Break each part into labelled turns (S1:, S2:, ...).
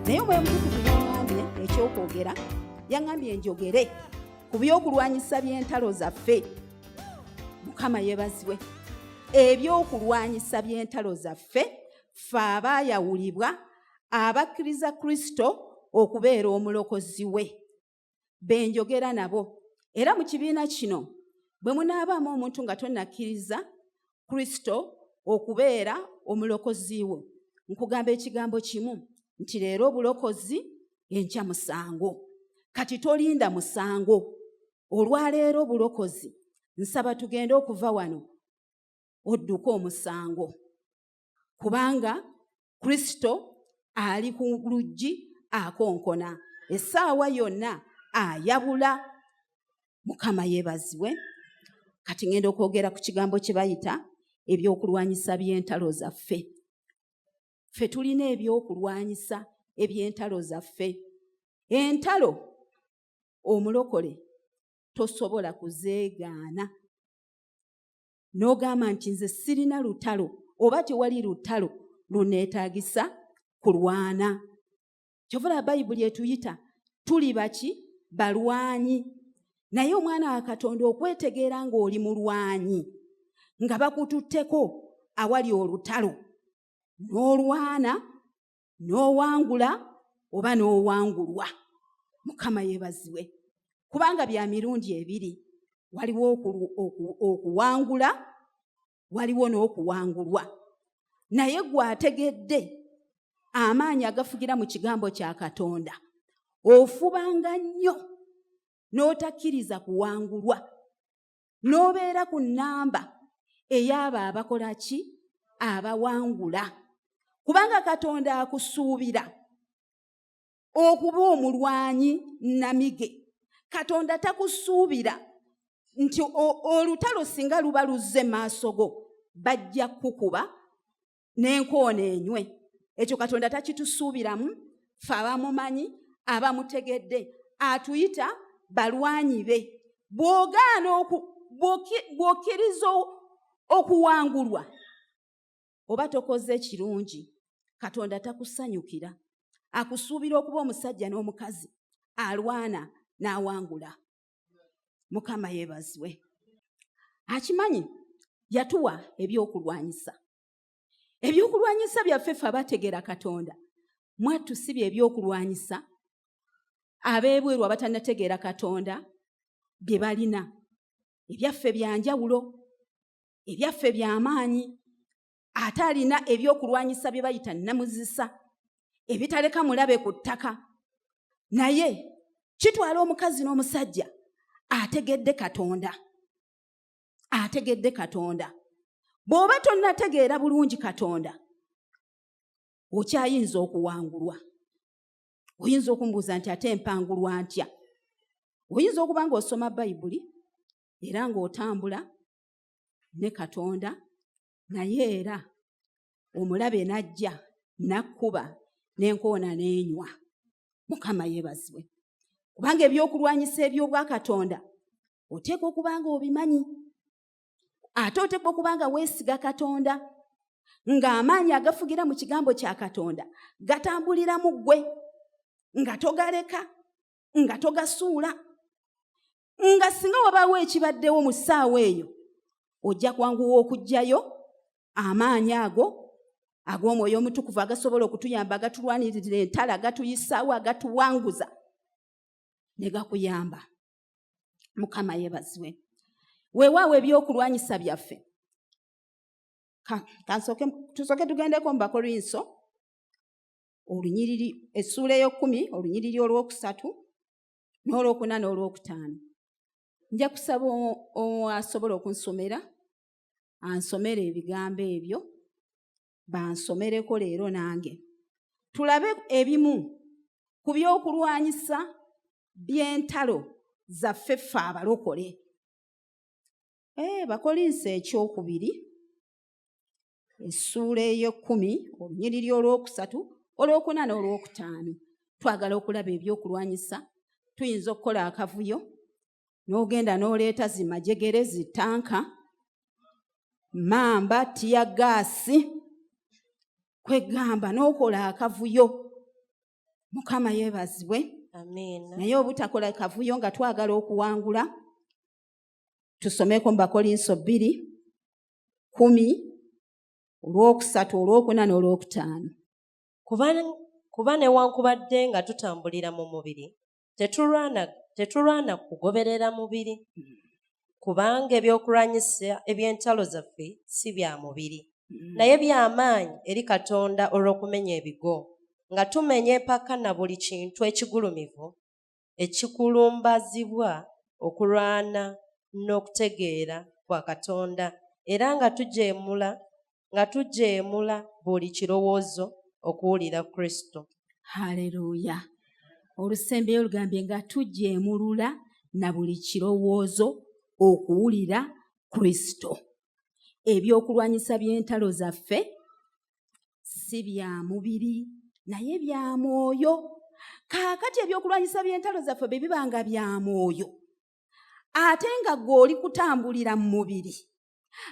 S1: naye omwoyo mutukuvu yaŋŋambye ekyokwogera, yaŋŋambye njogere ku byokulwanyisa by'entalo zaffe. Mukama yeebazibwe. Ebyokulwanyisa by'entalo zaffe ffe abaayawulibwa abakkiriza Kristo okubeera omulokozi we, benjogera nabo. Era mu kibiina kino bwe munaabaamu omuntu nga tonnakkiriza Kristo okubeera omulokozi we, nkugamba ekigambo kimu nti leero obulokozi, enkya musango. Kati tolinda musango. Olwaleero obulokozi, nsaba tugende okuva wano odduka omusango, kubanga Kristo ali ku luggi akonkona, essaawa yonna ayabula. Mukama yeebazibwe. Kati ngenda okwogera ku kigambo kye bayita ebyokulwanyisa by'entalo zaffe. Ffe tulina ebyokulwanyisa eby'entalo zaffe. Entalo omulokole tosobola kuzeegaana n'ogamba nti nze sirina lutalo oba tewali lutalo luneetaagisa kulwana. Kyovula Bayibuli etuyita tuli baki? Balwanyi. Naye omwana wa Katonda okwetegeera ng'oli mulwanyi, nga bakututteko awali olutalo, n'olwana, n'owangula oba n'owangulwa. Mukama yeebazibwe. Kubanga bya mirundi ebiri, waliwo okuwangula, waliwo n'okuwangulwa. Naye gw'ategedde amaanyi agafugira mu kigambo kya Katonda, ofubanga nnyo n'otakkiriza kuwangulwa, n'obeera ku nnamba ey'abo abakola ki? Abawangula. Kubanga Katonda akusuubira okuba omulwanyi namige. Katonda takusuubira nti olutalo singa luba luzze maaso go bajja kukuba n'enkoona enywe. Ekyo Katonda takitusuubiramu. Ffe abamumanyi, abamutegedde, atuyita balwanyi be. Bw'ogaana bw'okkiriza okuwangulwa oba tokoze kirungi, Katonda takusanyukira. Akusuubira okuba omusajja n'omukazi alwana n'awangula. Mukama yeebazibwe. Akimanyi yatuwa ebyokulwanyisa. Ebyokulwanyisa byaffe ffe abategeera Katonda. Mwattu si bye ebyokulwanyisa ab'ebweru abatannategeera Katonda bye balina. Ebyaffe bya njawulo, ebyaffe by'amaanyi. Ate alina ebyokulwanyisa bye bayita namuzisa, ebitaleka mulabe ku ttaka. Naye kitwala omukazi n'omusajja ategedde Katonda. Ategedde Katonda. Bw'oba tonnategeera bulungi Katonda, okyayinza okuwangulwa. Oyinza okumubuuza nti ate empangulwa ntya? Oyinza okuba ng'osoma Bayibuli era ng'otambula ne Katonda, naye era omulabe najja nakkuba n'enkoona n'enywa. Mukama yeebazibwe. Kubanga ebyokulwanyisa eby'obwa Katonda oteekwa okuba nga obimanyi. Ate oteekwa okuba nga weesiga Katonda, ng'amaanyi agafugira mu kigambo kya Katonda gatambulira mu ggwe, nga togaleka, nga togasuula, nga singa wabaawo ekibaddewo mu ssaawa eyo ojja kwanguwa okuggyayo amaanyi ago ag'Omwoyo Omutukuvu agasobola okutuyamba, agatulwanirira entalo, agatuyisaawo, agatuwanguza ne gakuyamba. Mukama yeebazibwe. Weewaawo ebyokulwanyisa byaffe. Tusooke tugendeko mu Bakolinso olunyiriri essuula ey'okumi olunyiriri olwokusatu n'olwokuna n'olwokutaano. Nja kusaba asobola okunsomera ansomere ebigambo ebyo, bansomereko leero nange tulabe ebimu ku byokulwanyisa by'entalo zaffe ffe abalokole. Bakolinso ekyokubiri essuula ey'okumi olunyiriri olwokusatu olwokuna n'olwokutaano. Twagala okulaba ebyokulwanyisa. Tuyinza okukola akavuyo n'ogenda n'oleeta zimajegere, zitanka, mamba, tiyagaasi, kwegamba n'okola akavuyo. Mukama yeebazibwe.
S2: Amiina.
S1: Naye obutakola kavuyo nga twagala okuwangula, tusomeko mu Bakolinso 2:10, 3, 4, 5.
S2: Kuba newankubadde nga tutambulira mu mubiri, tetulwana kugoberera mubiri. Kubanga ebyokulwanyisa eby'entalo zaffe si bya mubiri, naye by'amaanyi eri Katonda olw'okumenya ebigo, nga tumenya empaka na buli kintu ekigulumivu ekikulumbazibwa okulwana n'okutegeera kwa Katonda, era nga tujeemula buli kirowoozo okuwulira Kristo.
S1: Haleluya. Olusembeyo lugambye nga tujeemulula na buli kirowoozo okuwulira Kristo. Ebyokulwanyisa by'entalo zaffe si bya mubiri naye bya mwoyo. Kaakati ebyokulwanyisa by'entalo zaffe bwe bibanga bya mwoyo, ate nga gw'oli kutambulira mu mubiri,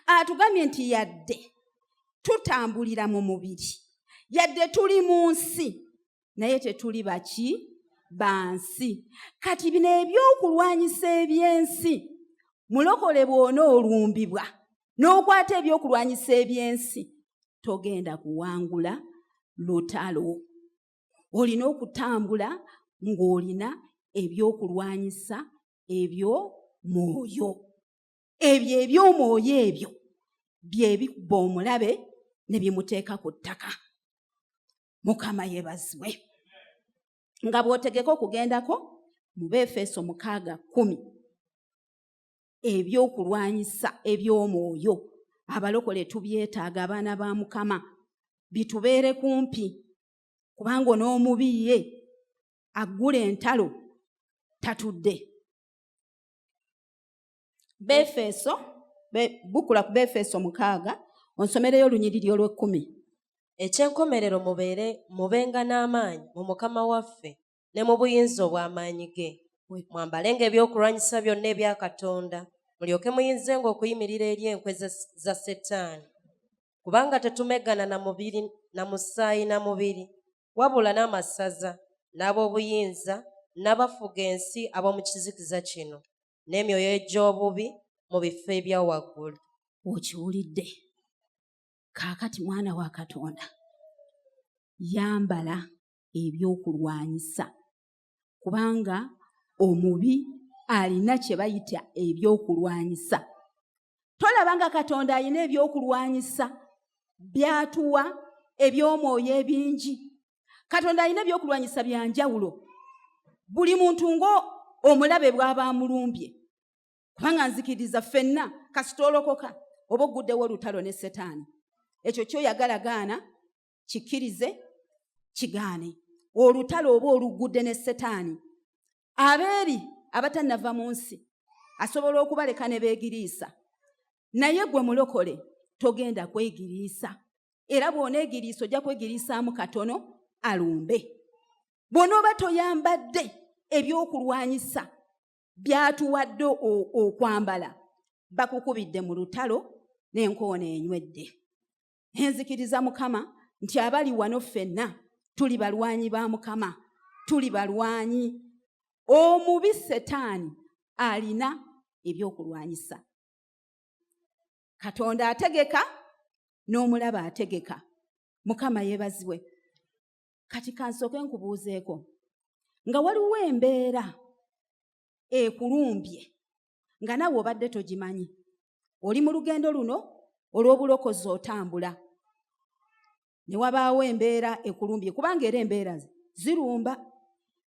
S1: atugambye nti yadde tutambulira mu mubiri, yadde tuli mu nsi, naye tetuli baki bansi. Kati bino ebyokulwanyisa eby'ensi, mulokole bw'ona olumbibwa n'okwata ebyokulwanyisa eby'ensi, togenda kuwangula lutalo. Olina okutambula ng'olina ebyokulwanyisa eby'omwoyo. Ebyo eby'omwoyo ebyo bye bikuba omulabe ne bimuteeka ku ttaka. Mukama yeebazibwe. Nga bw'otegeka okugendako mu Befeso 6:10, ebyokulwanyisa eby'omwoyo abalokole tubyetaaga, abaana ba Mukama, bitubeere kumpi, kubanga n'omubiye aggula entalo tatudde. Bukula ku Befeso 6, onsomereyo olunyiriri olw'10.
S2: Eky'enkomerero mubenga n'amaanyi mu Mukama waffe ne mu buyinza obw'amaanyi ge. Mwambalenga ebyokulwanyisa byonna ebya Katonda, mulyoke muyinzenga okuyimirira eri enkwe za Setaani. Kubanga tetumegana na mubiri na musaayi na mubiri, wabula n'amasaza, n'ab'obuyinza, n'abafuga ensi ab'omu kizikiza kino, n'emyoyo egy'obubi mu bifo ebya waggulu.
S1: Okiwulidde? Kaakati mwana wa Katonda, yambala ebyokulwanyisa, kubanga omubi alina kye bayita ebyokulwanyisa. Tolabanga Katonda alina ebyokulwanyisa byatuwa eby'omwoyo ebingi. Katonda alina ebyokulwanyisa bya njawulo. Buli muntu omulabe bw'aba amulumbye, kubanga nzikiriza ffenna kasitolokoka oba oguddewo olutalo ne Setaani. Ekyo kyoyagala gaana, kikkirize, kigaane. Olutalo oba olugudde ne Setaani, abeeri abatannava mu nsi asobola okubaleka ne beegiriisa, naye gwe mulokole togenda kwegiriisa. Era bw'oneegiriisa ojja kwegiriisaamu katono alumbe. Bw'onooba toyambadde ebyokulwanyisa byatuwadde okwambala, bakukubidde mu lutalo n'enkoona enywedde. Enzikiriza Mukama nti abali wano ffenna tuli balwanyi ba Mukama, tuli balwanyi. Omubi Setaani alina ebyokulwanyisa. Katonda ategeka, n'omulaba ategeka. Mukama yeebazibwe. Kati kansooke nkubuuzeeko, nga waliwo embeera ekulumbye nga nawe obadde togimanyi, oli mu lugendo luno olw'obulokozi otambula, ne wabaawo embeera ekulumbye, kubanga era embeera zirumba.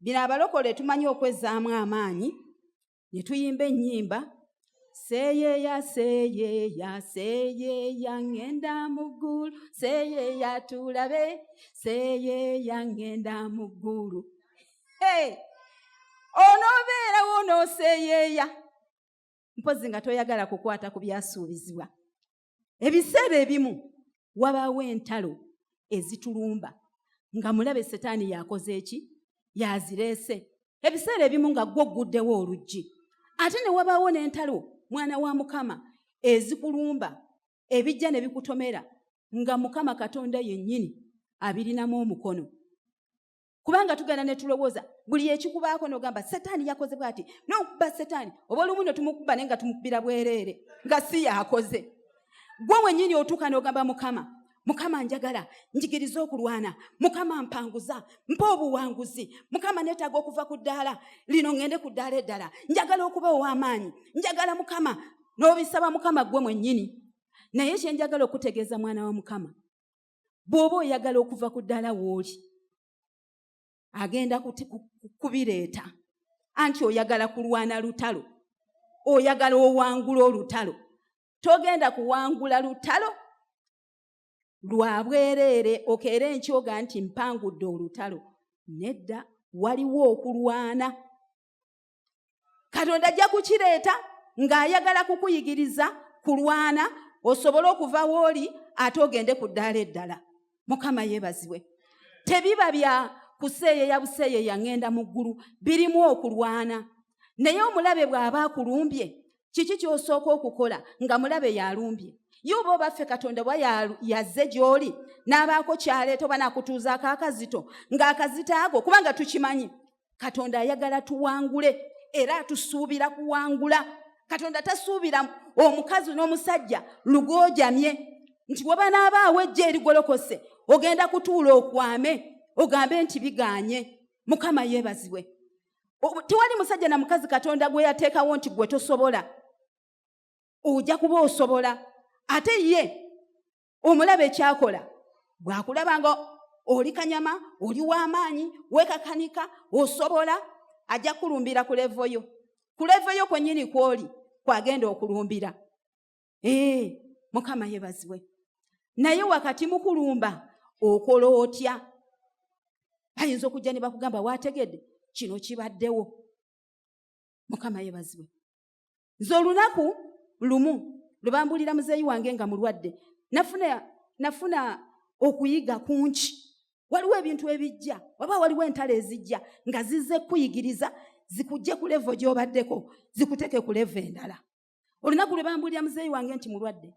S1: Bino abalokole tumanyi okwezzaamu amaanyi ne tuyimba ennyimba, seeyeeya seeyeeya seeyeeya ngenda mu ggulu, seeyeeya tulabe, seeyeeya ngenda mu ggulu. Onoobeerawo n'oseeyeeya, mpozi nga toyagala kukwata ku byasuubizibwa. Ebiseera ebimu wabaawo entalo ezitulumba nga mulabe Setaani yakoze eki? Yazireese. Ebiseera ebimu nga gwo guddewo oluggi, ate ne wabaawo n'entalo mwana wa Mukama ezikulumba, ebijja ne bikutomera nga Mukama Katonda yennyini abirinamu omukono. Kubanga tugenda ne tulowooza buli ekikubaako n'ogamba Setaani yakoze bw'ati, n'okuba Setaani oba olumu ne tumukuba naye nga tumukubira bwereere nga si yakoze. Gwe wennyini otuuka n'ogamba Mukama njagala njigiriza okulwana, Mukama mpanguza, mpa obuwanguzi, Mukama neetaaga okuva ku ddaala lino ngende ku ddaala eddala, njagala okuba ow'amaanyi, njagala Mukama, n'obisaba Mukama gwe mwennyini. Naye kye njagala okutegeeza mwana wa Mukama, bw'oba oyagala okuva ku ddaala w'oli, agenda kubireeta anti oyagala kulwana lutalo, oyagala owangula olutalo. Togenda kuwangula lutalo lwa bwereere okeera enkyoga nti mpangudde olutalo. Nedda, waliwo okulwana. Katonda ajja kukireeta ng'ayagala kukuyigiriza kulwana osobole okuva w'oli ate ogende ku ddaala eddala. Mukama yeebazibwe. Tebiba bya kuseeyeya buseeyeya ngenda mu ggulu, birimu okulwana. Naye omulabe bw'aba akulumbye, kiki ky'osooka okukola nga mulabe yalumbye? Y'oba obaffe Katonda bwa yazze gy'oli n'abaako kyaleeta oba n'akutuuzaako akazito, ng'akazito ago kubanga tukimanyi Katonda ayagala tuwangule era tusuubira kuwangula. Katonda tasuubira omukazi n'omusajja lugoojamye nti bwe banaabaawo ejja erigolokose ogenda kutuula okwame ogambe nti biganye. Mukama yeebazibwe. Tewali musajja na mukazi Katonda gwe yateekawo nti gwe tosobola, ojja kuba osobola. Ate ye omulabe ekyakola bw'akulaba nga oli kanyama, oli w'amaanyi, weekakanika, osobola, ajja kulumbira ku levoyo. Ku levoyo kwennyini kw'oli kwagenda okulumbira. Mukama yeebazibwe. Naye wakati mu kulumba okola otya? Bayinza okujja ne bakugamba waategedde kino kibaddewo. Mukama yeebazibwe. Nze olunaku lumu lubambulira muzeeyi wange nga mulwadde, nafuna okuyiga kunki. Waliwo ebintu ebijja, waba waliwo entalo ezijja nga zizze kuyigiriza zikujje ku levo gy'obaddeko zikuteeke ku levo endala. Olunaku lubambulira muzeeyi wange nti mulwadde,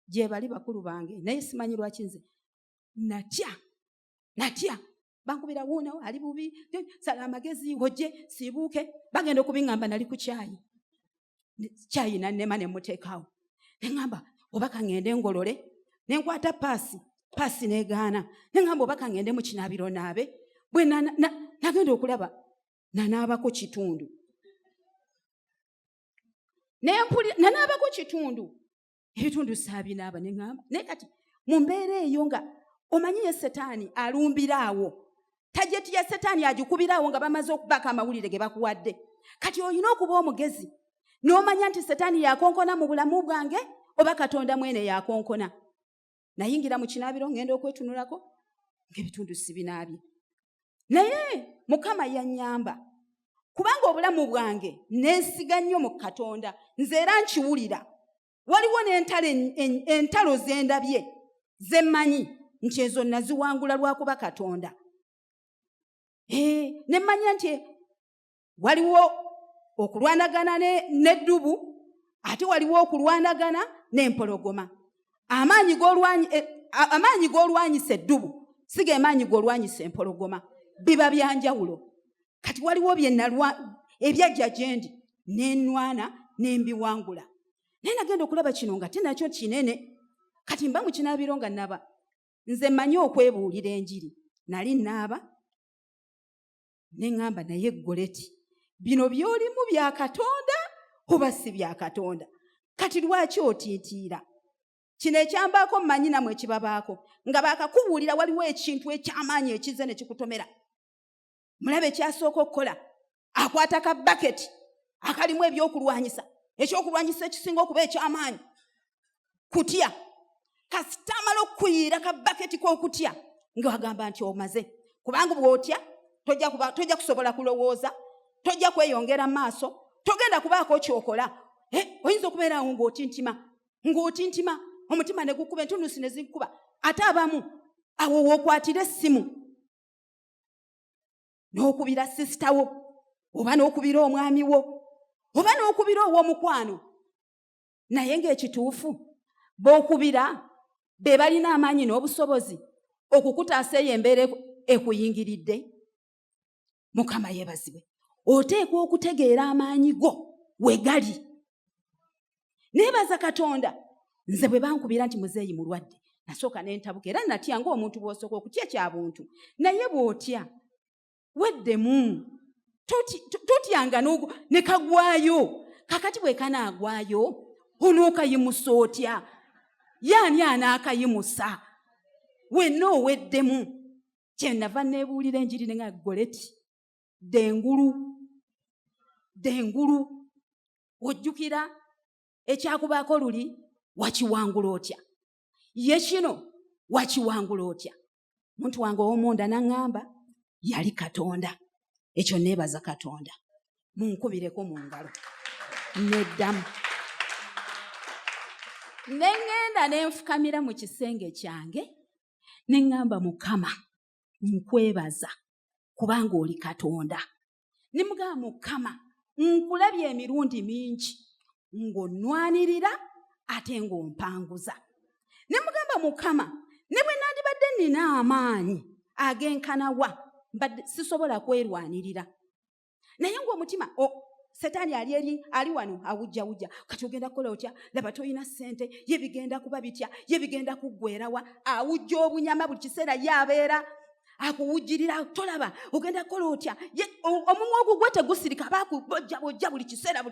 S1: gye bali bakulu bange, naye simanyi lwaki nze natya. Bankubira wuuno ali bubi, sala amagezi wojje siibuuke, bagenda okubiŋŋamba nali ku kyayi. Kyayi nannema ne muteekawo. Ne ŋŋamba oba kaŋŋende ngolole, ne nkwata paasi n'egaana. Ne ŋŋamba oba kaŋŋende mu kinaabiro naabe. Bwe nagenda okulaba nanaabako kitundu. Nanaabako kitundu. Ebitundu saabinaaba ne ŋŋamba. Naye kati mu mbeera eyo nga omanyi ye Setaani alumbiraawo. Tajeti ya Setaani agikubiraawo nga bamaze okubaako amawulire ge bakuwadde. Kati olina okuba omugezi n'omanya nti Setaani yakonkona mu bulamu bwange oba Katonda mwene yakonkona. Nayingira mu kinaabiro ngenda okwetunulako ng'ebitundu sibinaabye. Naye Mukama yannyamba kubanga obulamu bwange neesiga nnyo mu Katonda, nze era nkiwulira. Waliwo n'entalo zendabye zemmanyi nti ezo naziwangula lwakuba Katonda. Ne mmanya nti waliwo okulwanagana n'eddubu, ate waliwo okulwanagana n'empologoma. Amaanyi g'olwanyisa eddubu si ge maanyi g'olwanyisa empologoma, biba bya njawulo. Kati waliwo ebyajja gye ndi n'ennwana n'embiwangula. Naye nagenda okulaba kino nga tinakyo kinene. Kati mba mu kinaabiro nga naba, nze mmanyi okwebuulira enjiri. Nali naaba ne ŋŋamba naye Goleti, bino by'olimu bya Katonda oba si bya Katonda? Kati lwaki otiitiira? Kino ekyambaako mmanyi namwe ekibabaako nga baakakubuulira waliwo ekintu eky'amaanyi ekize ne kikutomera. Mulabe ekyasooka okukola, akwata ka baketi akalimu ebyokulwanyisa, ekyokulwanyisa ekisinga okuba eky'amaanyi, kutya. Kasita amala okukuyiira ka baketi k'okutya nga wagamba nti omaze, kubanga bw'otya tojja kusobola kulowooza, tojja kweyongera maaso, togenda kubaako kyokola. Oyinza okubeerawo ng'otintima omutima ne gukuba, entunusi ne zikuba. Ate abamu awo wookwatira essimu n'okubira sisitawo oba n'okubira omwami wo oba n'okubira ow'omukwano. Naye ng'ekituufu b'okubira be balina amaanyi n'obusobozi okukutaasa eyo embeera ekuyingiridde. Mukama yeebazibwe. Oteekwa okutegeera amaanyi go we gali. Neebaza Katonda. Nze bwe bankubira nti muzeeyi mulwadde, nasooka ne ntabuka era natya ng'omuntu bw'osooka okutya kyabuntu. Naye bw'otya weddemu. Totyanga ne kagwayo. Kakati bwe kanaagwayo onookayimusa otya? Y'ani anaakayimusa? Wenna oweddemu. Kye nava neebuulira enjiri nga Goleti. Dengulu. Ojjukira ekyakubaako luli wakiwangula otya? Ye kino wakiwangula otya? Muntu wange ow'omunda n'aŋŋamba yali Katonda. Ekyo neebaza Katonda. Munkubireko mu ngalo. Neddamu. Ne ŋŋenda ne nfukamira mu kisenge kyange ne ŋŋamba Mukama, nkwebaza kubanga oli Katonda. Ne mugamba Mukama, nkulabye emirundi mingi ng'onnwanirira ate ng'ompanguza. Ne mugamba Mukama, ne bwe nandibadde nina amaanyi ag'enkanawa mbadde sisobola kwerwanirira. Naye ng'omutima Setaani ali wano awujjawujja. Kati ogenda kukola otya? Laba toyina ssente, ye bigenda kuba bitya, ye bigenda kuggwerawa. Awujja obunyama buli kiseera yabeera akuwujjirira. Tolaba ogenda kukola otya? Omumwa ogwo gwe tegusirika, bojja buli kiseera.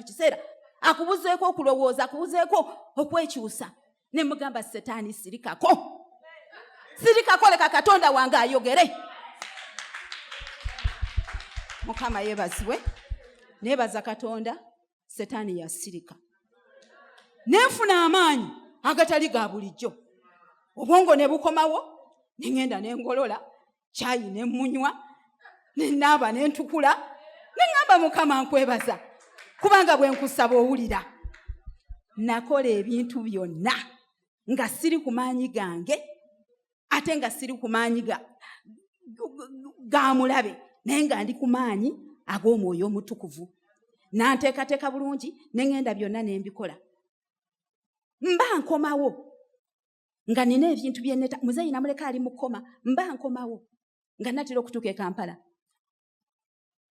S1: Akubuzeeko okulowooza, akubuzeeko okwekyusa. Ne mugamba Setaani, sirikako, leka Katonda wange ayogere. Mukama yeebazibwe. Neebaza Katonda. Setaani yasirika. Nenfuna amaanyi agatali ga bulijjo. Obwongo ne bukomawo. Ne ŋŋenda ne ngolola. Caayi ne munywa. Ne naaba ne ntukula. Ne ŋŋamba Mukama, nkwebaza kubanga bwe nkusaba owulira. Nakola ebintu byonna nga siri ku maanyi gange ate nga siri ku maanyi ga mulabe, naye nga ndi ku maanyi ag'Omwoyo Omutukuvu. Nanteekateeka bulungi ne ŋŋenda byonna ne mbikola. Mba nkomawo nga nina ebintu bye neta. Muzeeyi namuleka ali mu kkoma. Mba nkomawo nga natera okutuuka e Kampala.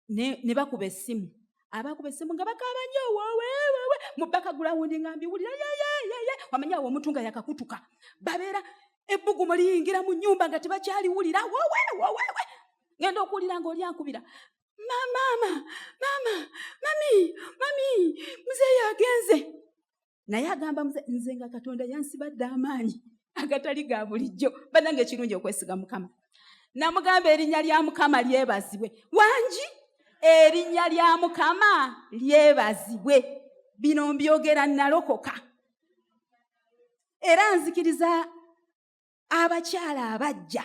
S1: Ne bakuba essimu. Abakuba essimu nga bakaaba nnyo, wewe mu background nga mbiwulira ye. Wamanya awo omuntu nga yakakutuka. Babeera ebbugumu liyingira mu nnyumba nga tebakyaliwulira. Wewe. Ngenda okuwulira ng'oli ankubira. Mami, muzeeyi agenze. Naye agamba nze nga Katonda yansibadde amaanyi agatali ga bulijjo. Bannange ekirungi okwesiga Mukama. Namugamba erinnya lya Mukama lyebazibwe. Wangi erinnya lya Mukama lyebazibwe. Bino mbyogera nalokoka. Era nzikiriza abakyala abajja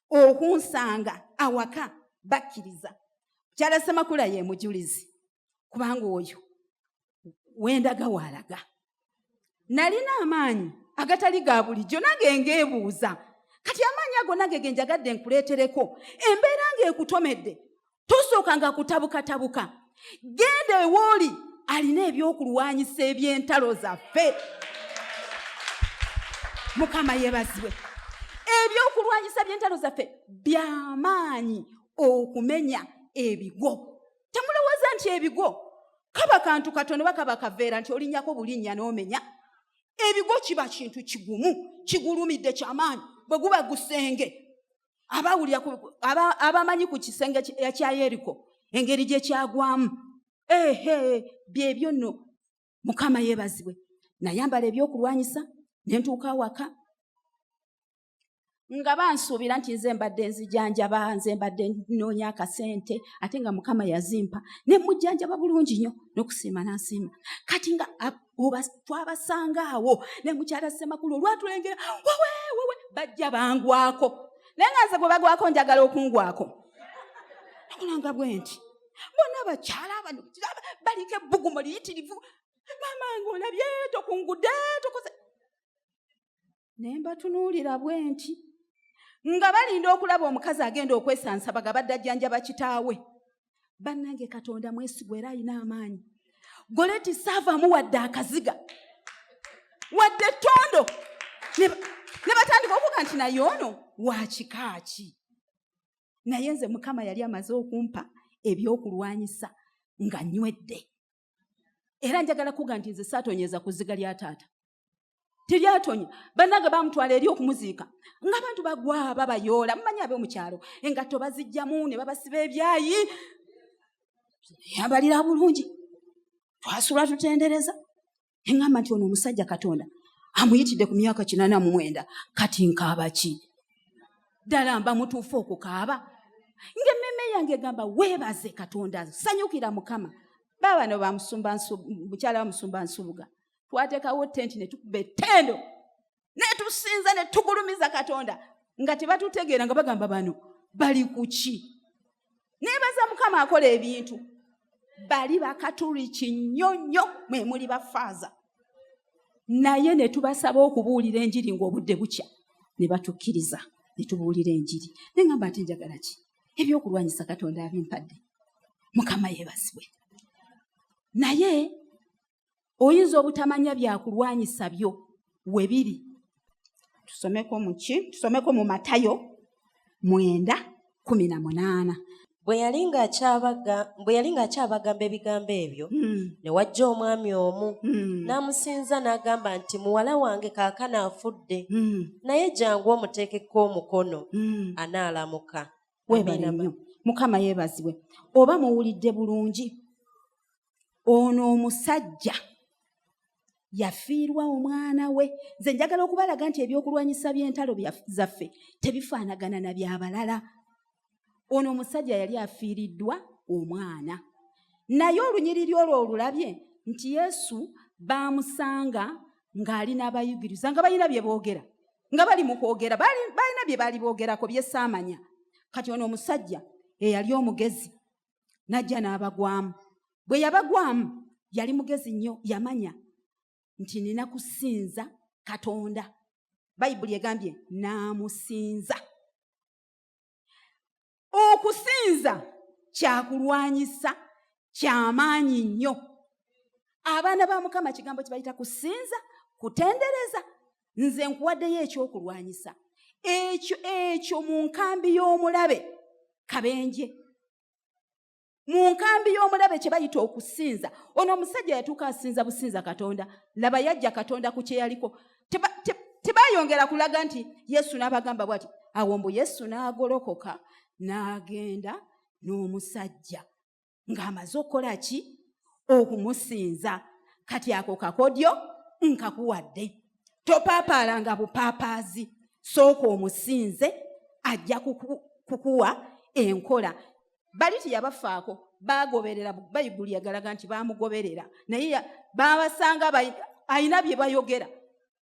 S1: okunsanga awaka bakkiriza. Kyala Ssemakula ye mujulizi kubanga oyo wendaga waalaga. Nalina amaanyi agatali ga bulijjo nange ngeebuuza. Kati amaanyi ago nange ge njagadde nkuleetereko. Embeera ng'ekutomedde tosooka nga kutabukatabuka. Genda ewooli alina ebyokulwanyisa eby'entalo zaffe. Mukama yeebazibwe. Ebyokulwanyisa by'entalo zaffe by'amaanyi okumenya ebigo. Temulowooza nti ebigo kaba kantu katono bakaba kaveera nti olinnyako bulinnya n'omenya. Ebigo kiba kintu kigumu, kigulumidde kyamaanyi. Bwe guba gusenge, abamanyi ku kisenge ekya Yeriko engeri gye kyagwamu, byebyo nno. Mukama yeebazibwe. Nayambala ebyokulwanyisa ne ntuuka awaka nga bansuubira nti nze mbadde nzijanjaba, nze mbadde nnoonya akasente, ate nga Mukama yazimpa ne mujjanjaba bulungi nnyo n'okusiima n'asiima. Kati nga twabasanga awo ne mukyala Ssemakula olwatulengera wewe bajja bangwako. Naye nga nze gwe bagwako njagala okungwako. Nakulanga bwe nti bonna abakyala bano baliko ebbugumu liyitirivu. Mama ng'olabye tokungudde tokoze. Ne mbatunuulira bwe nti nga balinda okulaba omukazi agenda okwesansabaga badde ajjanjaba kitaawe. Bannange Katonda mwesigwa era alina amaanyi. Goleti saavaamu wadde akaziga wadde ettondo ne batandika okuga nti naye ono wa kika ki. Naye nze Mukama yali amaze okumpa ebyokulwanyisa nga nywedde. Era njagala kuga nti nze saatonyeza ku zziga lya taata. Tiryatonya. Bannange bamutwala eri okumuziika ng'abantu bagwa babayoola. Mumanyi ab'omu kyalo engatto bazijjamu ne babasiba ebyayi. Yambalira bulungi. Twasula tutendereza. Engamba nti ono omusajja Katonda amuyitidde ku myaka 89 kati nkaaba ki? Ddala mba mutuufu okukaaba? Ng'emmeme yange egamba weebaze Katonda, sanyukira Mukama. Baabano bukyala bamusumba Nsubuga. Twateekawo tenti ne tukuba ettendo ne tusinza ne tugulumiza Katonda nga tebatutegeera nga bagamba bano bali ku ki. Neebaza Mukama akola ebintu. Bali bakatuliki nnyonnyo mwe muli bafaaza. Naye ne tubasaba okubuulira enjiri ng'obudde bukya ne batukkiriza ne tubuulira enjiri. Ne ngamba nti njagala ki? Ebyokulwanyisa Katonda abimpadde. Mukama yeebazibwe. Naye oyinza obutamanya byakulwanyisa byo we biri. Tusomeko mu Matayo 9:18.
S2: Bwe yali ng'akyabagamba ebigambo ebyo, ne wajja omwami omu, n'amusinza n'agamba nti, muwala wange kaakano afudde, naye jangu omuteekeko omukono, anaalamuka.
S1: Weebale nnyo. Mukama yeebazibwe. Oba muwulidde bulungi, ono omusajja yafiirwa omwana we. Nze njagala okubalaga nti ebyokulwanyisa by'entalo zaffe tebifaanagana na by'abalala. Ono omusajja yali afiiriddwa omwana. Naye olunyiriri olwo olulabye nti Yesu baamusanga ng'ali n'abayigiriza nga balina bye boogera. Nga bali mu kwogera balina bye baali boogerako bye saamanya. Kati ono omusajja eyali omugezi n'ajja n'abagwamu. Bwe yabagwamu yali mugezi nnyo, yamanya nti nina kusinza Katonda. Bayibuli egambye n'amusinza. Okusinza kyakulwanyisa kyamaanyi nnyo. Abaana ba Mukama kigambo kye bayita kusinza, kutendereza. Nze nkuwaddeyo ekyokulwanyisa. Ekyo mu nkambi y'omulabe kabenje. Mu nkambi y'omulabe kye bayita okusinza. Ono omusajja yatuuka asinza businza Katonda. Laba yajja Katonda ku kye yaliko. Tebayongera kulaga nti Yesu n'abagamba bw'ati. Awo mbu Yesu n'agolokoka n'agenda n'omusajja ng'amaze okukola ki? Okumusinza. Kati ako kakodyo nkakuwadde. Topaapaalanga bupaapaazi. Sooka omusinze ajja kukuwa enkola. Bali teyabafaako. Bagoberera Bayibuli yagalaga nti baamugoberera. Naye baabasanga ayina bye bayogera.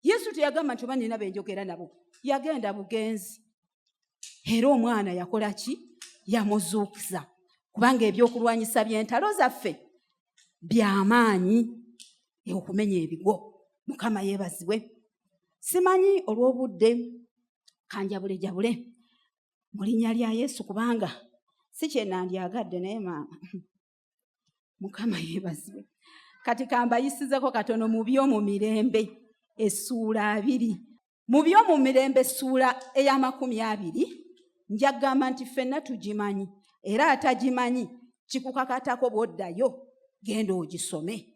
S1: Yesu teyagamba nti oba nina benjogera nabo. Yagenda bugenzi. Era omwana yakola ki? Yamuzuukiza. Kubanga ebyokulwanyisa by'entalo zaffe by'amaanyi okumenya ebigo. Mukama yeebazibwe. Simanyi olw'obudde kanjabule mu linnya lya Yesu kubanga si kye nandyagadde naye maama. Mukama yeebazibwe. Kati kambayisizeko katono mu by'omu mirembe essuula 2. Mu by'omu mirembe essuula eya 20 njagamba nti ffenna tugimanyi era atagimanyi kikukakatako bw'oddayo genda ogisome.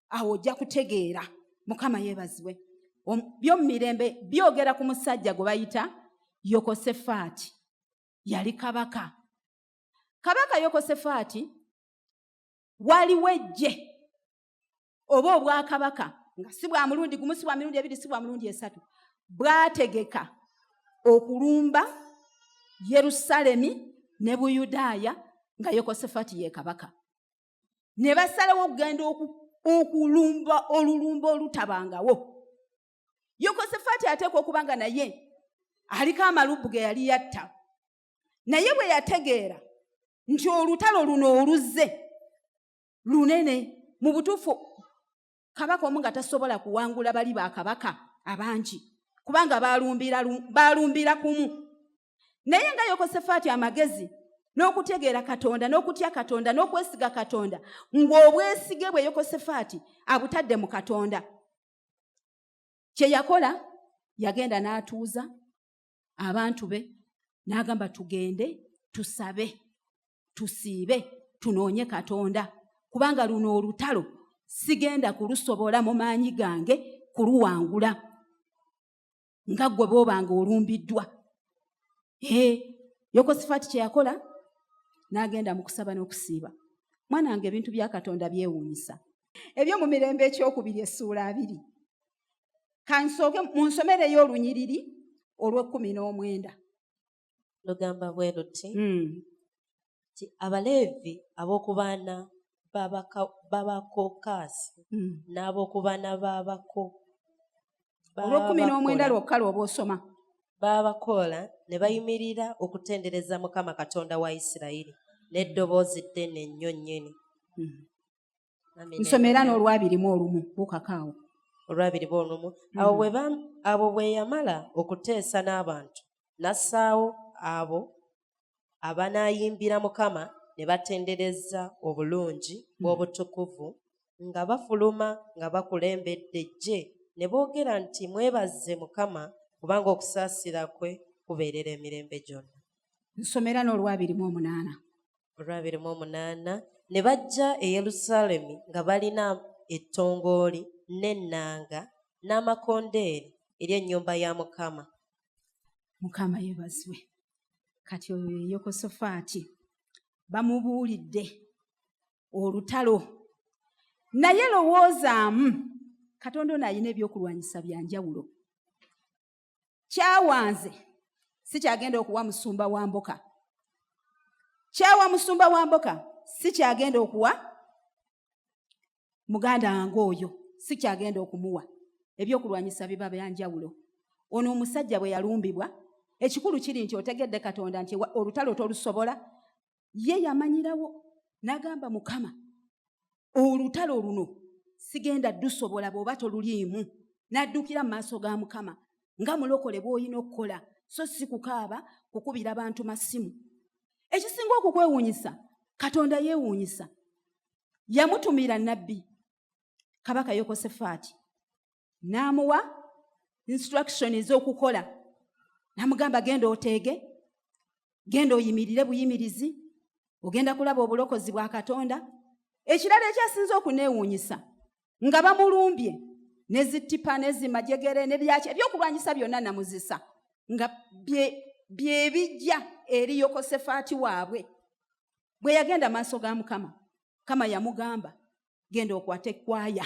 S1: Awo ojja kutegeera. Mukama yeebazibwe. By'omu mirembe byogera ku musajja gwe bayita Yokosefaati. Yali kabaka. Kabaka Yokosefaati waliwo ejje oba obwakabaka nga si bwa mulundi gumu, si bwa mirundi 2, si bwa mirundi 3 bwategeka okulumba Yerusaalemi ne Buyudaaya nga Yokosefaati ye kabaka. Ne basalawo okugenda okulumba olulumba olutabangawo. Yokosefaati ateekwa okubanga naye aliko amalubbu ge yali yatta. Naye bwe yategeera nti olutalo luno oluzze lunene, mu butuufu kabaka omu nga tasobola kuwangula bali ba kabaka abangi kubanga baalumbira kumu. Naye nga Yokosefaati amagezi n'okutegeera Katonda n'okutya Katonda n'okwesiga Katonda, ng'obwesige bwe Yokosefaati abutadde mu Katonda, kye yakola yagenda n'atuuza abantu be n'agamba tugende tusabe tusiibe tunoonye Katonda kubanga luno olutalo sigenda kulusobola mu maanyi gange kuluwangula nga ggwe bw'obanga olumbiddwa. Yekosafaati kye yakola n'agenda mu kusaba n'okusiiba. Mwana wange ebintu bya Katonda byewuunyisa. Ebyo mu Mirembe ekyokubiri essuula 2. Kansooke munsomereyo olunyiriri olw'19.
S2: Lugamba bwe luti ti Abaleevi ab'oku baana b'Abakokaasi n'ab'oku baana
S1: olw'19 lwokka lw'oba osoma
S2: b'Abakoola ne bayimirira okutendereza Mukama Katonda wa Isirayiri n'eddoboozi ddene ennyo nnyini.
S1: Nsomera n'olw'21 bukakaawo.
S2: Olw'21 abo bwe yamala okuteesa n'abantu n'assaawo abo abanaayimbira Mukama ne batendereza obulungi bw'obutukuvu nga bafuluma nga bakulembedde eggye ne boogera nti mwebaze Mukama kubanga okusaasira kwe kubeerera emirembe gyonna.
S1: Nsomera n'olw'28.
S2: Olw'28 ne bajja e Yerusaalemi nga balina ettongooli n'ennanga n'amakondeere eri ennyumba ya Mukama.
S1: Mukama yeebazibwe. Kati oyo Yekosafaati bamubuulidde olutalo naye lowoozaamu Katonda ono alina ebyokulwanyisa bya njawulo. Kyawanze si kyagenda okuwa musumba wa mboka. Kyawa musumba wa mboka si kyagenda okuwa muganda wange oyo, si kyagenda okumuwa. Ebyokulwanyisa biba bya njawulo. Ono omusajja bwe yalumbibwa, ekikulu kiri nti otegedde Katonda nti olutalo tolusobola. Ye yamanyirawo n'agamba Mukama, olutalo luno sigenda dusobola bw'oba toluliimu. N'addukira mu maaso ga Mukama nga mulokole bw'olina okukola, so si kukaaba kukubira abantu masimu. Ekisinga okukwewuunyisa, Katonda yeewuunyisa. Yamutumira nnabbi Kabaka Yekosafaati n'amuwa instruction ez'okukola. N'amugamba genda oteege, genda oyimirire buyimirizi, ogenda kulaba obulokozi bwa Katonda. Ekirala ekyasinze okuneewuunyisa nga bamulumbye nezittipa nezimajegere nebyaki ebyokulwanyisa byonna namuzisa nga bye bijja eri Yekosafaati waabwe. Bwe yagenda maaso ga Mukama, Mukama yamugamba genda okwate ekwaya,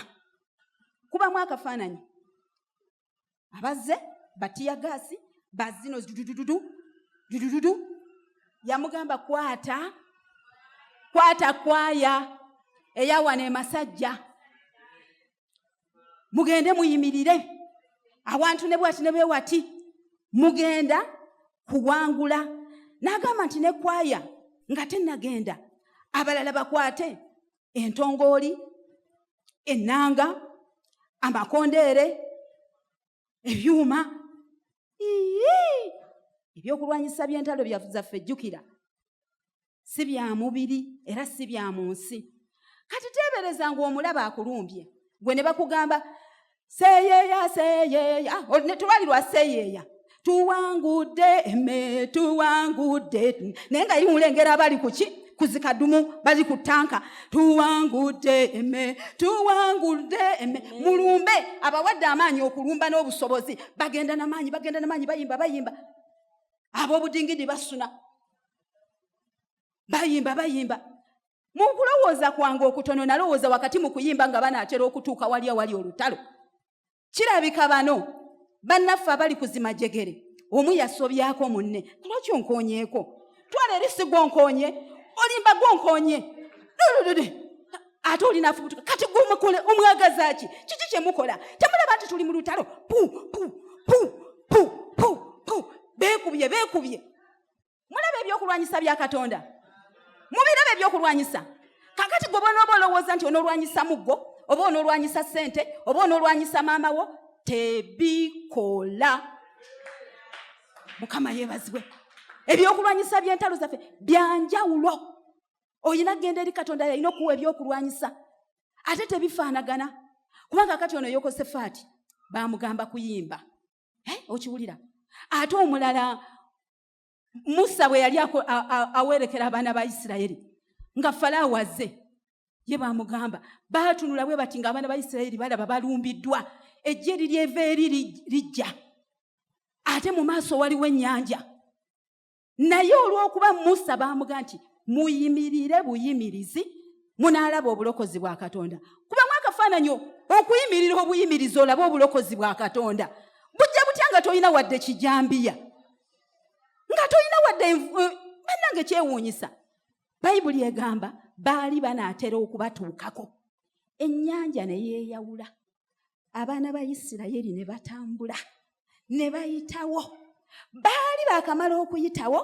S1: kubamu akafaananyi. Abazze batiya gaasi bazino dudududu, yamugamba kwata kwaya eyawana emasajja, mugende muyimirire awantu ne bwati ne bewati, mugenda kuwangula. N'agamba nti ne kwaya nga tennagenda, abalala bakwate entongooli, ennanga, amakondeere, ebyuma. Ebyokulwanyisa by'entalo byaffe jjukira si bya mubiri era si bya mu nsi. Kati teebereza ng'omulaba akulumbye gwe ne bakugamba seeyeeya ne tubalirwa seeyeeya tuwangudde tuwangudde, naye nga yiwulengera abali kuki kuzikadumu bali ku ttanka tuwangudde mulumbe. Abawadde amaanyi okulumba n'obusobozi bagenda n'amaanyi bayimba. Ab'obudingidi basuna bayimba. Mu kulowooza kwange okutono nalowooza wakati mu kuyimba nga banaatera okutuuka wali olutalo. Kirabika bano bannaffe abali kuzimajegere omu yasobyako munne, lwaki onkoonyeeko? Twala erisi gwonkoonye olimba gwonkoonye ate olina afubutuka. Kati gwomukole omwagaza ki? Kiki kye mukola? Temulaba nti tuli mu lutalo? Beekubye. Mulaba ebyokulwanyisa bya Katonda? Mubiraba ebyokulwanyisa? Kakati gwe bw'onooba olowooza nti onoolwanyisa muggo oba onoolwanyisa ssente oba onoolwanyisa maama wo, tebikola. Mukama yeebazibwe. Ebyokulwanyisa by'entalo zaffe byanjawulo. Oyina kgenda eri Katonda yalina okuwa ebyokulwanyisa ate tebifaanagana. Kubanga kati ono Yekosafaati baamugamba kuyimba. okiwulira ate omulala Musa bwe yali awerekera abaana ba Isirayiri nga Falaawo azze ye bamugamba baatunula bwe bati nga abaana ba Isirayiri balaba balumbiddwa ejje liryeva eri lijja ate mu maaso waliwo ennyanja naye olw'okuba Musa baamuga nti muyimirire buyimirizi munaalaba obulokozi bwa Katonda kubamu akafaananyi okuyimirira obuyimirizi olaba obulokozi bwa Katonda bujja butya nga tolina wadde kijambiya nga tolina wadde bannange kyewuunyisa Bayibuli egamba baali banaatera okubatuukako ennyanja ne yeeyawula abaana ba Isirayiri ne batambula ne bayitawo baali baakamala okuyitawo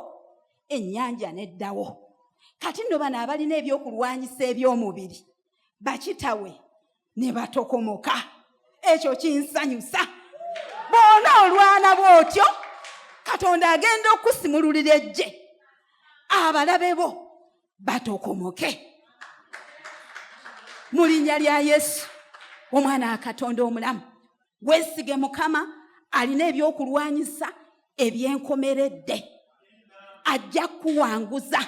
S1: ennyanja neddawo kati nno bano abalina ebyokulwanyisa eby'omubiri bakitawe ne batokomoka ekyo kinsanyusa boona olwana bw'otyo Katonda agenda okusimululira ejje abalabe bo batokomoke mu linnya lya Yesu omwana wa Katonda omulamu weesige Mukama alina ebyokulwanyisa ebyenkomeredde ajja kuwanguza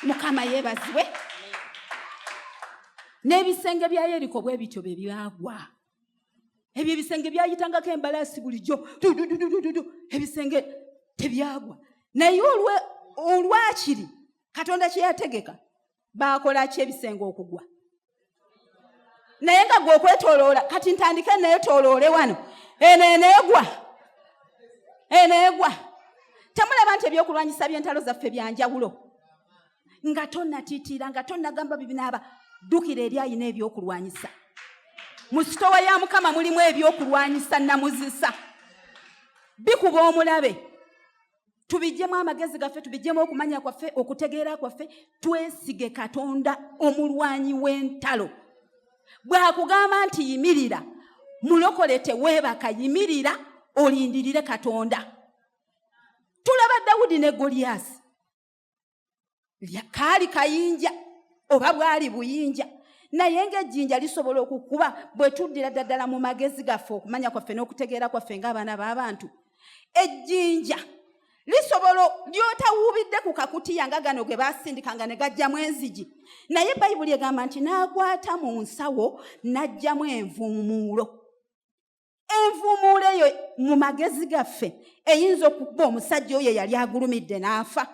S1: Mukama yeebazibwe n'ebisenge bya Yeriko bwe bityo bye byagwa ebyo ebisenge byayitangako embalaasi bulijjo ebisenge tebyagwa naye olwakiri Katonda kye yategeka baakola ki ebisenge okugwa naye nga gwe okwetooloola kati ntandike neetooloole wano eneegwa temulaba nti ebyokulwanyisa by'entalo zaffe byanjawulo nga tonnatiitira nga tonnagamba bibinaaba ddukira eri ayina ebyokulwanyisa mu sitowa ya Mukama mulimu ebyokulwanyisa namuzisa bikuba omulabe tubijjemu amagezi gaffe tubijjemu okumanya kwaffe okutegeera kwaffe twesige Katonda omulwanyi w'entalo bw'akugamba nti yimirira mulokole teweebaka yimirira olindirire Katonda tulaba Dawudi ne Goliyaasi kaali kayinja oba bwali buyinja naye ng'ejjinja lisobola okukuba bwe tuddira ddala mu magezi gaffe okumanya kwaffe n'okutegeera kwaffe ng'abaana b'abantu ejjinja lisobola lyotawuubidde ku kakutiya nga gano ge baasindikanga ne gajjamu enzigi naye Bayibuli egamba nti n'akwata mu nsawo n'ajjamu envuumuulo eyo mu magezi gaffe eyinza okuba omusajja oyo yali agulumidde n'afa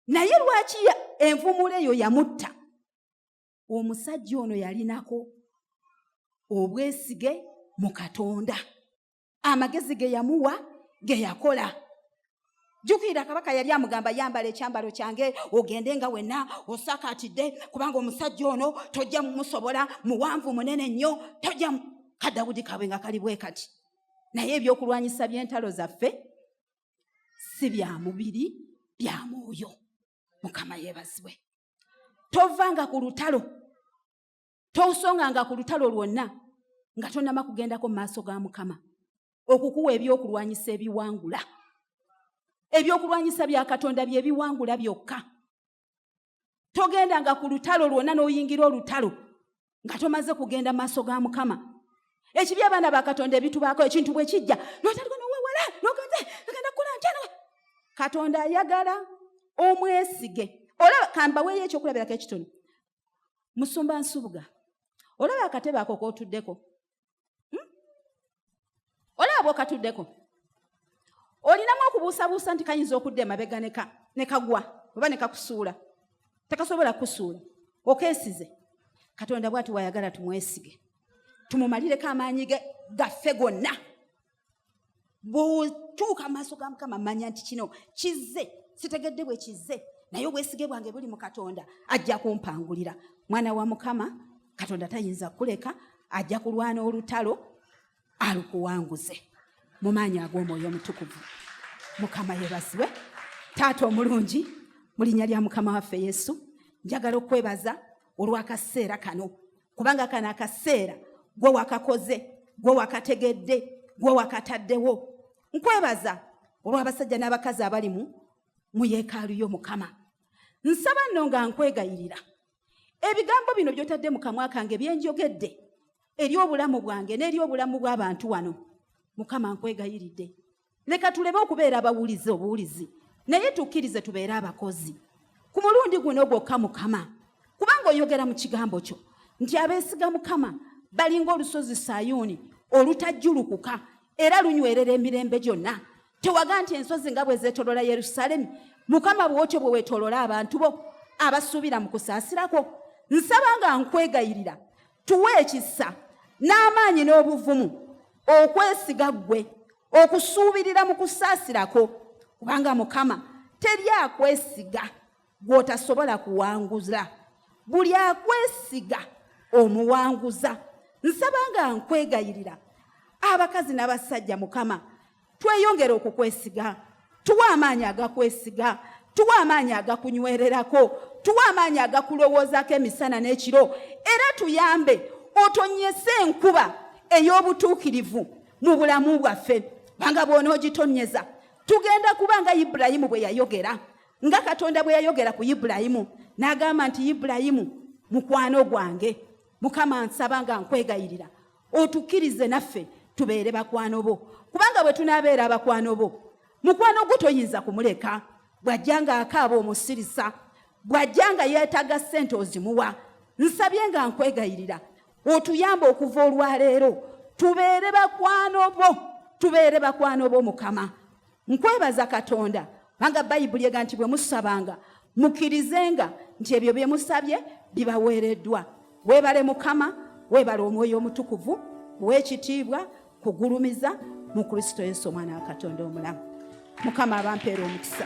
S1: naye lwaki envuumuulo eyo yamutta omusajja ono yalinako obwesige mu Katonda amagezi ge yamuwa ge yakola jjukira kabaka yali amugamba yambala ekyambalo kyange ogende nga wenna osakatidde kubanga omusajja ono tojja mumusobola muwanvu munene nnyo tojja Kadawudi kaabwe nga kali bwe kati naye ebyokulwanyisa by'entalo zaffe si bya mubiri bya mwoyo Mukama yeebazibwe tovanga ku lutalo tosonganga ku lutalo lwonna nga tonnama kugendako mu maaso ga Mukama okukuwa ebyokulwanyisa ebiwangula ebyokulwanyisa bya Katonda bye biwangula byokka togendanga ku lutalo lwonna n'oyingira olutalo nga tomaze kugenda mu maaso ga Mukama ekibi abaana ba Katonda ebitubaako ekintu bwe kijja n'otandika n'owewala n'ogenda kukola ntya Katonda ayagala omwesige olaba kambaweeyo ekyokulabirako ekitono Musumba Nsubuga olaba akatebe ako k'otuddeko olaba bw'okatuddeko olinamu okubuusabuusa nti kayinza okudda emabega ne kagwa oba ne kakusuula tekasobola kusuula okeesize Katonda bw'ati wayagala tumwesige tumumalireko amaanyi gaffe gonna bw'otuuka maaso ga Mukama manya nti kino kizze sitegedde bwe kizze naye obwesige bwange buli mu Katonda ajja kumpangulira mwana wa Mukama Katonda tayinza kuleka ajja kulwana olutalo alukuwanguze mu maanyi ag'Omwoyo Omutukuvu Mukama yeebazibwe Taata omulungi mu linnya lya Mukama waffe Yesu njagala okwebaza olw'akaseera kano kubanga kano akaseera gwe wakakoze gwe wakategedde gwe wakataddewo nkwebaza olw'abasajja n'abakazi abali mu yeekaalu yo Mukama nsaba nno nga nkwegayirira ebigambo bino by'otadde mu kamwa kange bye njogedde eri obulamu bwange n'eri obulamu bw'abantu wano Mukama nkwegayiridde leka tuleme okubeera abawulizi obuwulizi naye tukkirize tubeere abakozi ku mulundi guno gwokka Mukama kubanga oyogera mu kigambo kyo nti abeesiga Mukama balinga olusozi Sayuuni olutajjulukuka era lunywerera emirembe gyonna. Tewaga nti ensozi nga bwe zeetolola Yerusaalemi Mukama bw'otyo bwe weetolola abantu bo abasuubira mu kusaasirako. Nsaba nga nkwegayirira tuwe ekisa n'amaanyi n'obuvumu okwesiga ggwe okusuubirira mu kusaasirako kubanga Mukama teri akwesiga gw'otasobola kuwanguza, buli akwesiga omuwanguza. Nsaba nga nkwegayirira abakazi n'abasajja Mukama tweyongere okukwesiga, tuwe amaanyi agakwesiga, tuwe amaanyi agakunywererako, tuwe amaanyi agakulowoozaako emisana n'ekiro era tuyambe otonyese enkuba ey'obutuukirivu mu bulamu bwaffe banga bw'onoogitonyeza tugenda kuba nga Ibulayimu bwe yayogera, nga Katonda bwe yayogera ku Ibulayimu n'agamba nti Ibulayimu mukwano gwange. Mukama nsaba nga nkwegayirira otukkirize naffe tubeere bakwano bo kubanga bwe tunaabeera abakwano bo mukwano gwo toyinza kumuleka. Bw'ajja nga akaaba omusirisa, bw'ajja nga yeetaaga ssente ozimuwa. Nsabye nga nkwegayirira otuyamba okuva olwaleero tubeere bakwano bo, tubeere bakwano bo Mukama. Nkwebaza Katonda banga Bayibuli ega nti bwe musabanga mukkirizenga nti ebyo bye musabye bibaweereddwa. Weebale Mukama, weebale Omwoyo Omutukuvu, ow'ekitiibwa, kugulumiza mu Kristo Yesu Omwana wa Katonda omulamu. Mukama abampeera omukisa.